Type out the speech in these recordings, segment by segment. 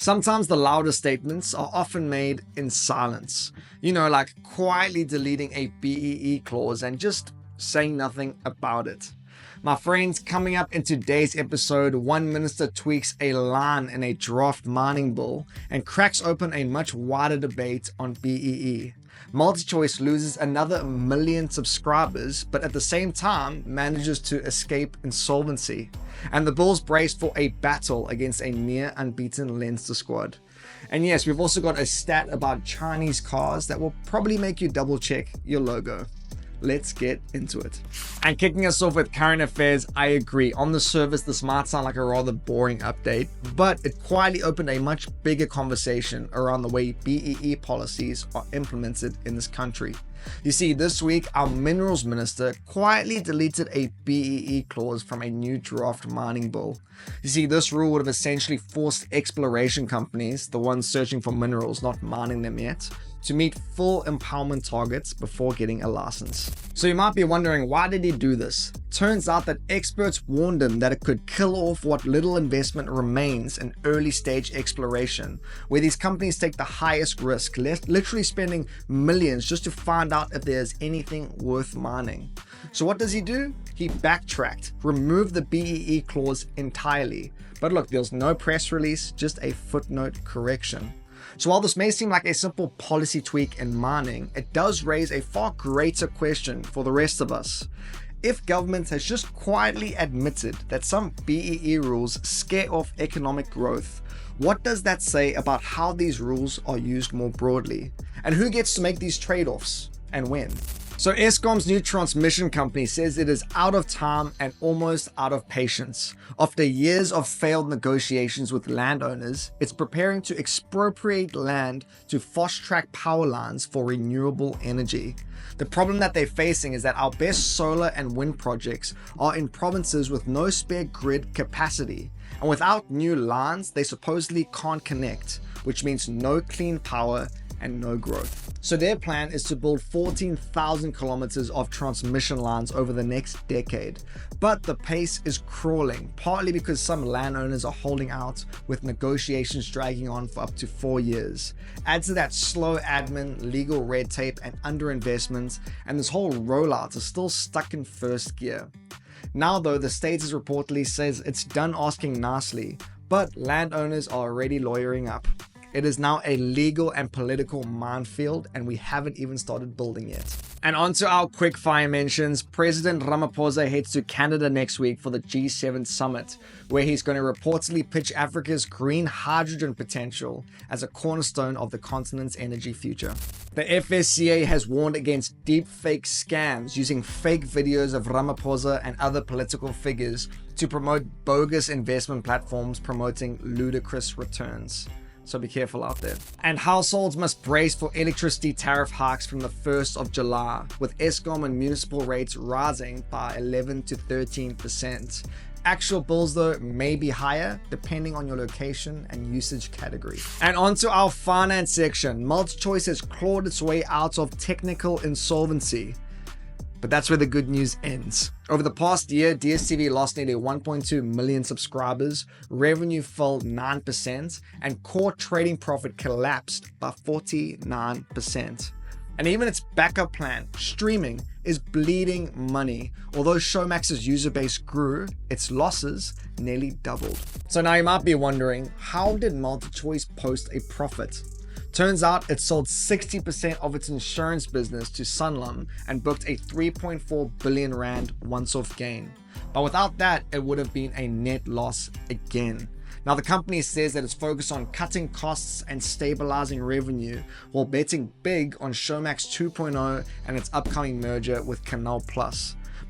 Sometimes the loudest statements are often made in silence. Like quietly deleting a BEE clause and just saying nothing about it. My friends, coming up in today's episode, one minister tweaks a line in a draft mining bill and cracks open a much wider debate on BEE. MultiChoice loses another 1 million subscribers, but at the same time manages to escape insolvency. And the Bulls brace for a battle against a near unbeaten Leinster squad. And yes, we've also got a stat about Chinese cars that will probably make you double check your logo. Let's get into it. And kicking us off with current affairs, I agree. On the surface, this might sound like a rather boring update, but it quietly opened a much bigger conversation around the way BEE policies are implemented in this country. You see, this week, our minerals minister quietly deleted a BEE clause from a new draft mining bill. You see, this rule would have essentially forced exploration companies, the ones searching for minerals, not mining them yet, to meet full empowerment targets before getting a license. So you might be wondering, why did he do this? Turns out that experts warned him that it could kill off what little investment remains in early stage exploration, where these companies take the highest risk, literally spending millions just to find out if there's anything worth mining. So what does he do? He backtracked, removed the BEE clause entirely. But look, there's no press release, just a footnote correction. So while this may seem like a simple policy tweak in mining, it does raise a far greater question for the rest of us. If government has just quietly admitted that some BEE rules scare off economic growth, what does that say about how these rules are used more broadly? And who gets to make these trade-offs and when? So Eskom's new transmission company says it is out of time and almost out of patience. After years of failed negotiations with landowners, it's preparing to expropriate land to fast-track power lines for renewable energy. The problem that they're facing is that our best solar and wind projects are in provinces with no spare grid capacity. And without new lines, they supposedly can't connect, which means no clean power and no growth. So their plan is to build 14,000 kilometers of transmission lines over the next decade. But the pace is crawling, partly because some landowners are holding out, with negotiations dragging on for up to 4 years. Add to that slow admin, legal red tape, and underinvestment, and this whole rollout is still stuck in first gear. Now though, the state has reportedly says it's done asking nicely, but landowners are already lawyering up. It is now a legal and political minefield, and we haven't even started building yet. And on to our quick fire mentions. President Ramaphosa heads to Canada next week for the G7 summit, where he's going to reportedly pitch Africa's green hydrogen potential as a cornerstone of the continent's energy future. The FSCA has warned against deepfake scams using fake videos of Ramaphosa and other political figures to promote bogus investment platforms promoting ludicrous returns. So be careful out there. And households must brace for electricity tariff hikes from the 1st of July, with Eskom and municipal rates rising by 11 to 13%. Actual bills though may be higher depending on your location and usage category. And onto our finance section. MultiChoice has clawed its way out of technical insolvency. But that's where the good news ends. Over the past year, DStv lost nearly 1.2 million subscribers, revenue fell 9%, and core trading profit collapsed by 49%. And even its backup plan, streaming, is bleeding money. Although Showmax's user base grew, its losses nearly doubled. So now you might be wondering, how did MultiChoice post a profit? Turns out it sold 60% of its insurance business to Sanlam and booked a 3.4 billion rand once-off gain. But without that, it would have been a net loss again. Now the company says that it's focused on cutting costs and stabilizing revenue while betting big on Showmax 2.0 and its upcoming merger with Canal+.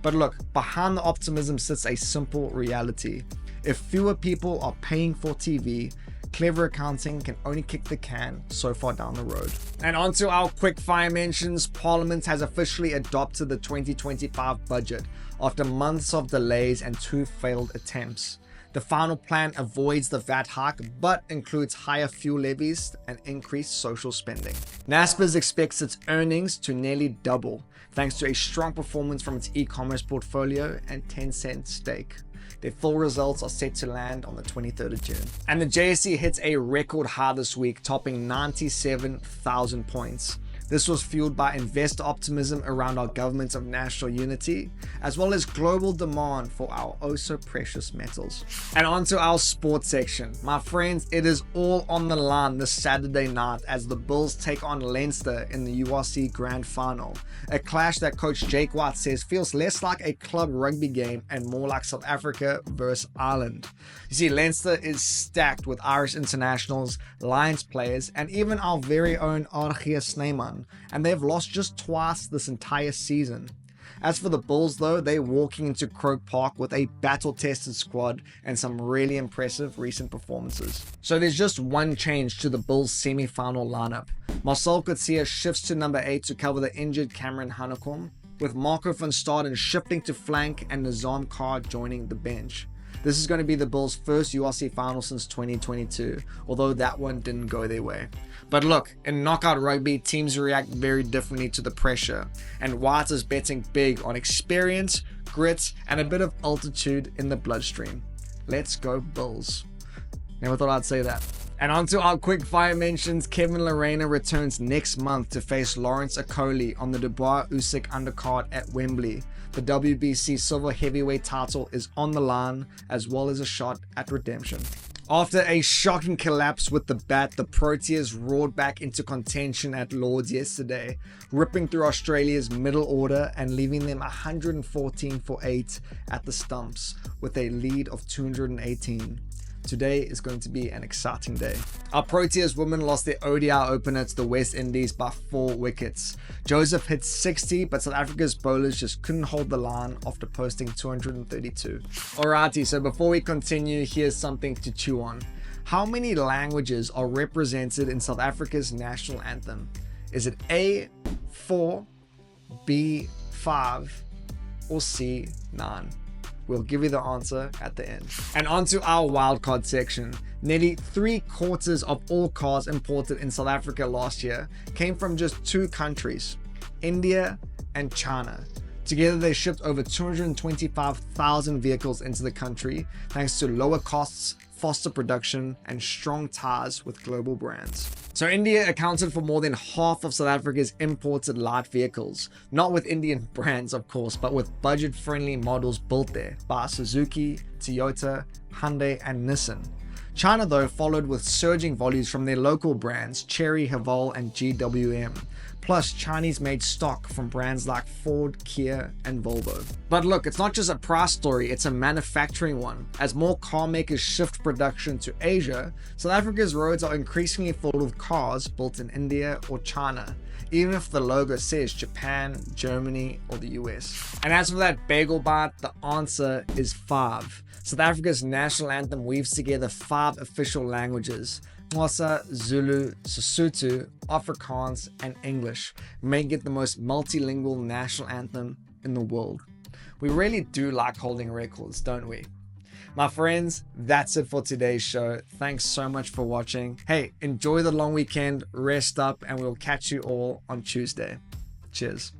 But look, behind the optimism sits a simple reality. If fewer people are paying for TV, clever accounting can only kick the can so far down the road. And onto our quick fire mentions. Parliament has officially adopted the 2025 budget after months of delays and 2 failed attempts. The final plan avoids the VAT hike but includes higher fuel levies and increased social spending. Naspers expects its earnings to nearly double thanks to a strong performance from its e-commerce portfolio and Tencent stake. Their full results are set to land on the 23rd of June. And the JSE hits a record high this week, topping 97,000 points. This was fueled by investor optimism around our government of national unity, as well as global demand for our oh so precious metals. And onto our sports section. My friends, it is all on the line this Saturday night as the Bulls take on Leinster in the URC Grand Final. A clash that coach Jake White says feels less like a club rugby game and more like South Africa versus Ireland. You see, Leinster is stacked with Irish internationals, Lions players, and even our very own Archie Snyman, and they've lost just twice this entire season. As for the Bulls though, they're walking into Croke Park with a battle-tested squad and some really impressive recent performances. So there's just one change to the Bulls semi-final lineup. Marcel Coetzee shifts to number 8 to cover the injured Cameron Hanekom, with Marco van Staden shifting to flank and Nizam Carr joining the bench. This is going to be the Bulls' first URC final since 2022, although that one didn't go their way. But look, in knockout rugby, teams react very differently to the pressure, and White is betting big on experience, grit, and a bit of altitude in the bloodstream. Let's go Bulls. Never thought I'd say that. And onto our quick fire mentions. Kevin Lorena returns next month to face Lawrence Akoli on the Dubois Usyk undercard at Wembley. The WBC silver heavyweight title is on the line, as well as a shot at redemption. After a shocking collapse with the bat, the Proteas roared back into contention at Lord's yesterday, ripping through Australia's middle order and leaving them 114 for 8 at the stumps with a lead of 218. Today is going to be an exciting day. Our Proteas women lost their ODI opener to the West Indies by 4 wickets. Joseph hit 60, but South Africa's bowlers just couldn't hold the line after posting 232. Alrighty, so before we continue, here's something to chew on. How many languages are represented in South Africa's national anthem? Is it A, 4, B, 5, or C, 9? We'll give you the answer at the end. And onto our wildcard section. Nearly 3/4 of all cars imported in South Africa last year came from just 2 countries, India and China. Together they shipped over 225,000 vehicles into the country thanks to lower costs, faster production, and strong ties with global brands. So India accounted for more than half of South Africa's imported light vehicles, not with Indian brands of course, but with budget-friendly models built there by Suzuki, Toyota, Hyundai, and Nissan. China though followed with surging volumes from their local brands Chery, Haval, and GWM, plus Chinese-made stock from brands like Ford, Kia, and Volvo. But look, it's not just a price story, it's a manufacturing one. As more car makers shift production to Asia, South Africa's roads are increasingly full of cars built in India or China, even if the logo says Japan, Germany, or the US. And as for that Bagel Bite, the answer is 5. South Africa's national anthem weaves together 5 official languages: Xhosa, Zulu, Sesotho, Afrikaans, and English, making it the most multilingual national anthem in the world. We really do like holding records, don't we? My friends, that's it for today's show. Thanks so much for watching. Hey, enjoy the long weekend, rest up, and we'll catch you all on Tuesday. Cheers.